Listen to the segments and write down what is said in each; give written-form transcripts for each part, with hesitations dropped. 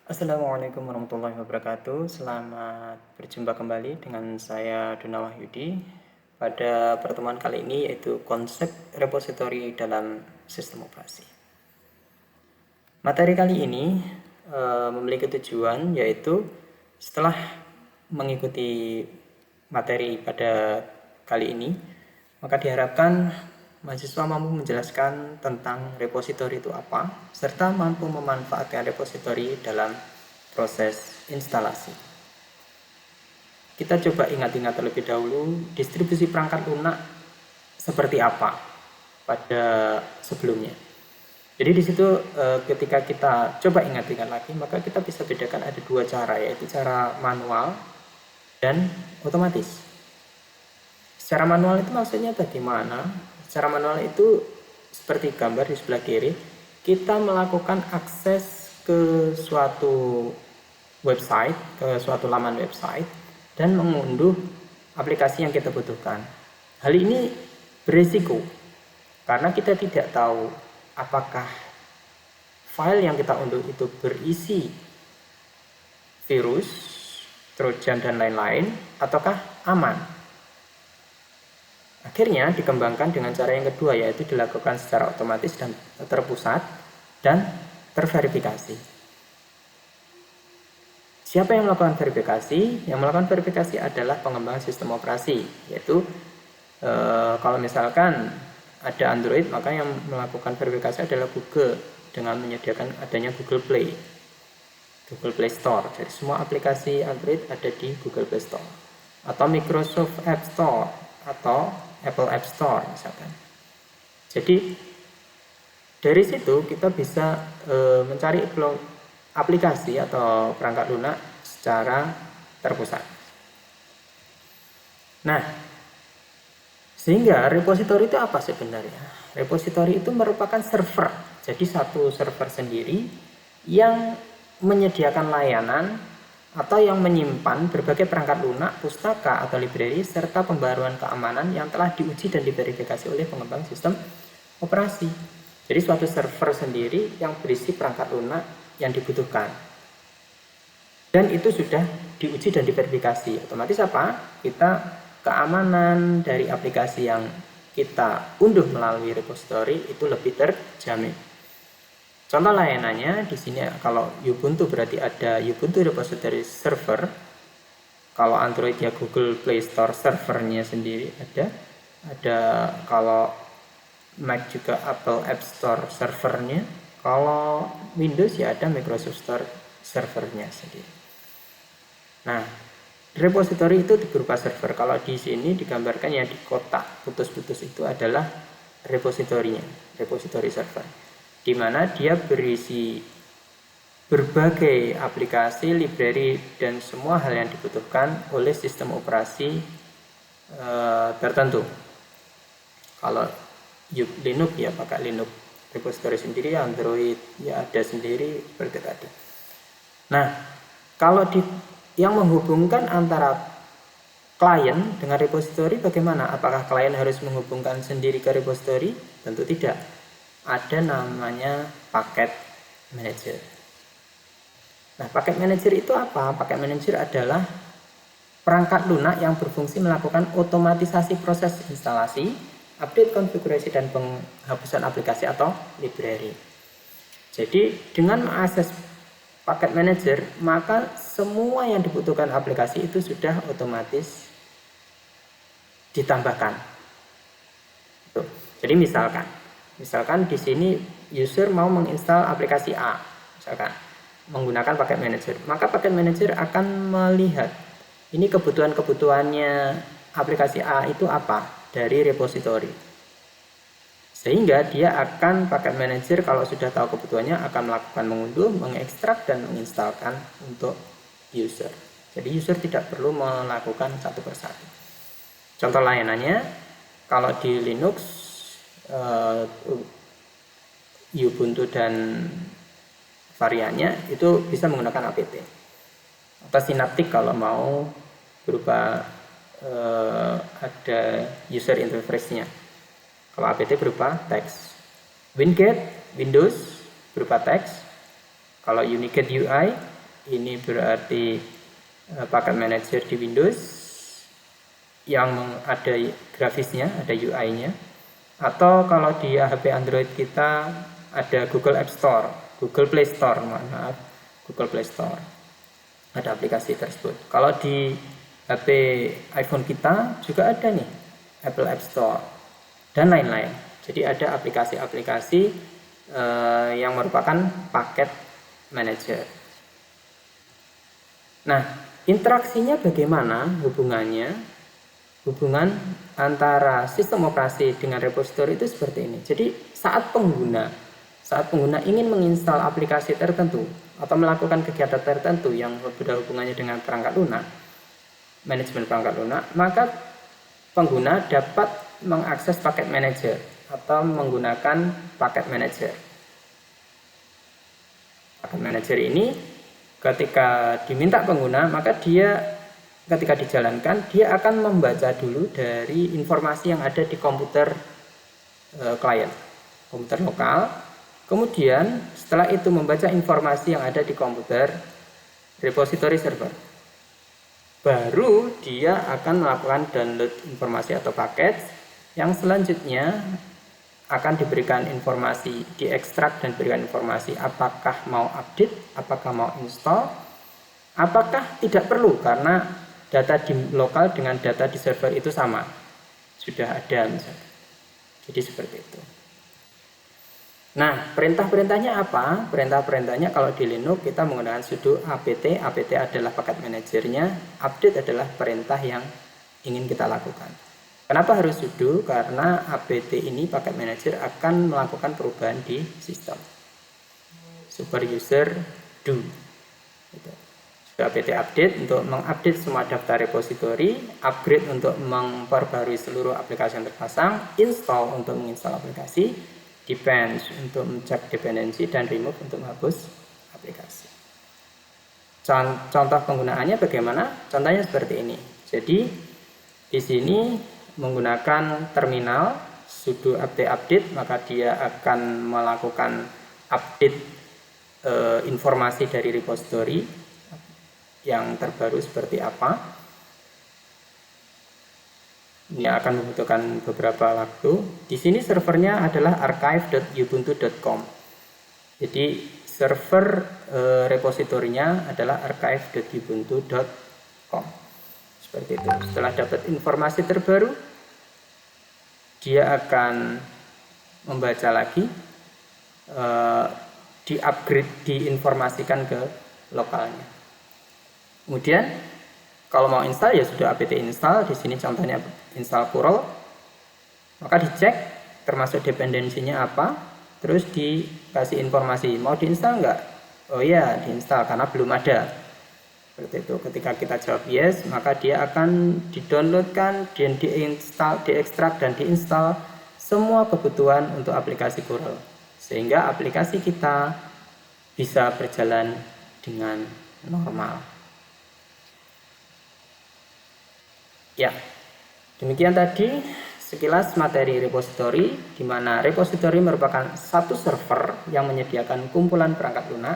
Assalamualaikum warahmatullahi wabarakatuh. Selamat berjumpa kembali dengan saya Duna Wahyudi. Pada pertemuan kali ini yaitu konsep repositori dalam sistem operasi. Materi kali ini memiliki tujuan yaitu setelah mengikuti materi pada kali ini, maka diharapkan mahasiswa mampu menjelaskan tentang repositori itu apa, serta mampu memanfaatkan repositori dalam proses instalasi. Kita coba ingat-ingat terlebih dahulu distribusi perangkat lunak seperti apa pada sebelumnya. Jadi di situ ketika kita coba ingat-ingat lagi, maka kita bisa bedakan ada dua cara, yaitu cara manual dan otomatis. Secara manual itu maksudnya bagaimana? Secara manual itu seperti gambar di sebelah kiri, kita melakukan akses ke suatu website, ke suatu laman website, dan mengunduh aplikasi yang kita butuhkan. Hal ini berisiko, karena kita tidak tahu apakah file yang kita unduh itu berisi virus, trojan, dan lain-lain, ataukah aman. Akhirnya dikembangkan dengan cara yang kedua, yaitu dilakukan secara otomatis dan terpusat dan terverifikasi. Siapa yang melakukan verifikasi? Yang melakukan verifikasi adalah pengembang sistem operasi, yaitu kalau misalkan ada Android, maka yang melakukan verifikasi adalah Google dengan menyediakan adanya Google Play Store. Jadi semua aplikasi Android ada di Google Play Store, atau Microsoft App Store, atau Apple App Store misalkan. Jadi dari situ kita bisa mencari aplikasi atau perangkat lunak secara terpusat. Nah, sehingga repositori itu apa sebenarnya? Repositori itu merupakan server. Jadi satu server sendiri yang menyediakan layanan atau yang menyimpan berbagai perangkat lunak, pustaka atau library, serta pembaruan keamanan yang telah diuji dan diverifikasi oleh pengembang sistem operasi. Jadi suatu server sendiri yang berisi perangkat lunak yang dibutuhkan. Dan itu sudah diuji dan diverifikasi. Otomatis apa? Kita keamanan dari aplikasi yang kita unduh melalui repositori itu lebih terjamin. Contoh layanannya di sini, kalau Ubuntu berarti ada Ubuntu Repository Server. Kalau Android ya Google Play Store servernya sendiri ada. Kalau Mac juga Apple App Store servernya. Kalau Windows ya ada Microsoft Store servernya sendiri. Nah, repositori itu berupa server. Kalau di sini digambarkan ya di kotak putus-putus itu adalah repositorinya, repositori server, di mana dia berisi berbagai aplikasi, library, dan semua hal yang dibutuhkan oleh sistem operasi tertentu. Kalau Linux ya pakai Linux repository sendiri, Android ya ada sendiri seperti tadi. Nah, kalau yang menghubungkan antara klien dengan repositori bagaimana? Apakah klien harus menghubungkan sendiri ke repositori? Tentu tidak. Ada namanya paket manager. Nah, paket manager itu apa? Paket manager adalah perangkat lunak yang berfungsi melakukan otomatisasi proses instalasi, update konfigurasi, dan penghapusan aplikasi atau library. Jadi dengan mengakses paket manager, maka semua yang dibutuhkan aplikasi itu sudah otomatis ditambahkan. Jadi misalkan di sini user mau menginstal aplikasi A, misalkan menggunakan paket manager, maka paket manager akan melihat ini kebutuhannya aplikasi A itu apa dari repositori, sehingga dia akan paket manager kalau sudah tahu kebutuhannya akan melakukan mengunduh, mengekstrak, dan menginstalkan untuk user. Jadi user tidak perlu melakukan satu persatu. Contoh layanannya, kalau di Linux, Ubuntu dan variannya itu bisa menggunakan apt atau Synaptic kalau mau berupa ada user interface-nya. Kalau apt berupa teks. WinGet Windows berupa teks. Kalau UniGet UI ini berarti paket manager di Windows yang ada grafisnya, ada UI-nya. Atau kalau di HP Android kita ada Google App Store, Google Play Store, maaf, Google Play Store. Ada aplikasi tersebut. Kalau di HP iPhone kita juga ada nih, Apple App Store dan lain-lain. Jadi ada aplikasi-aplikasi yang merupakan paket manager. Nah, interaksinya bagaimana hubungan antara sistem operasi dengan repositori itu seperti ini. Jadi saat pengguna ingin menginstal aplikasi tertentu atau melakukan kegiatan tertentu yang berhubungannya dengan perangkat lunak, manajemen perangkat lunak, maka pengguna dapat mengakses paket manager atau menggunakan paket manager. Paket manager ini ketika diminta pengguna, maka dia ketika dijalankan, dia akan membaca dulu dari informasi yang ada di komputer klien, komputer lokal. Kemudian setelah itu membaca informasi yang ada di komputer repository server, baru dia akan melakukan download informasi atau paket yang selanjutnya akan diberikan informasi, diekstrak dan diberikan informasi apakah mau update, apakah mau install, apakah tidak perlu karena data di lokal dengan data di server itu sama, sudah ada misalnya. Jadi seperti itu. Nah, perintah-perintahnya apa? Perintah-perintahnya kalau di Linux kita menggunakan sudo apt. Apt adalah paket manajernya, update adalah perintah yang ingin kita lakukan. Kenapa harus sudo? Karena apt ini paket manager akan melakukan perubahan di sistem. Super user do. Sudo apt update untuk mengupdate semua daftar repository, upgrade untuk memperbarui seluruh aplikasi yang terpasang, install untuk menginstal aplikasi, depends untuk mencek dependensi, dan remove untuk menghapus aplikasi. Contoh penggunaannya bagaimana? Contohnya seperti ini. Jadi di sini menggunakan terminal sudo apt update, maka dia akan melakukan update informasi dari repository yang terbaru seperti apa. Ini akan membutuhkan beberapa waktu. Di sini servernya adalah archive.ubuntu.com. Jadi server repositorinya adalah archive.ubuntu.com. Seperti itu. Setelah dapat informasi terbaru, dia akan membaca lagi, di-upgrade, diinformasikan ke lokalnya. Kemudian kalau mau install ya sudah apt install. Di sini contohnya install curl, maka dicek termasuk dependensinya apa, terus dikasih informasi mau diinstal enggak. Oh iya, diinstal karena belum ada. Seperti itu. Ketika kita jawab yes, maka dia akan didownloadkan, dan diinstal, diekstrak dan diinstal semua kebutuhan untuk aplikasi curl, sehingga aplikasi kita bisa berjalan dengan normal. Ya, demikian tadi sekilas materi repository, di mana repository merupakan satu server yang menyediakan kumpulan perangkat lunak,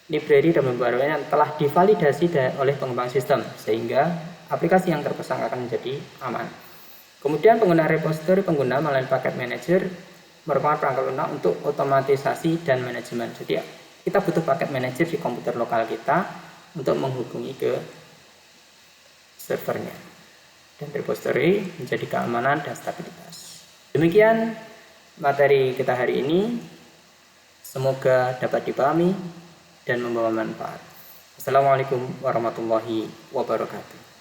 library dan pembaruan yang telah divalidasi oleh pengembang sistem, sehingga aplikasi yang terpasang akan menjadi aman. Kemudian penggunaan repository pengguna melalui paket manager merupakan perangkat lunak untuk otomatisasi dan manajemen. Jadi kita butuh paket manager di komputer lokal kita untuk menghubungi ke servernya, dan repository menjadi keamanan dan stabilitas. Demikian materi kita hari ini, semoga dapat dipahami dan membawa manfaat. Assalamualaikum warahmatullahi wabarakatuh.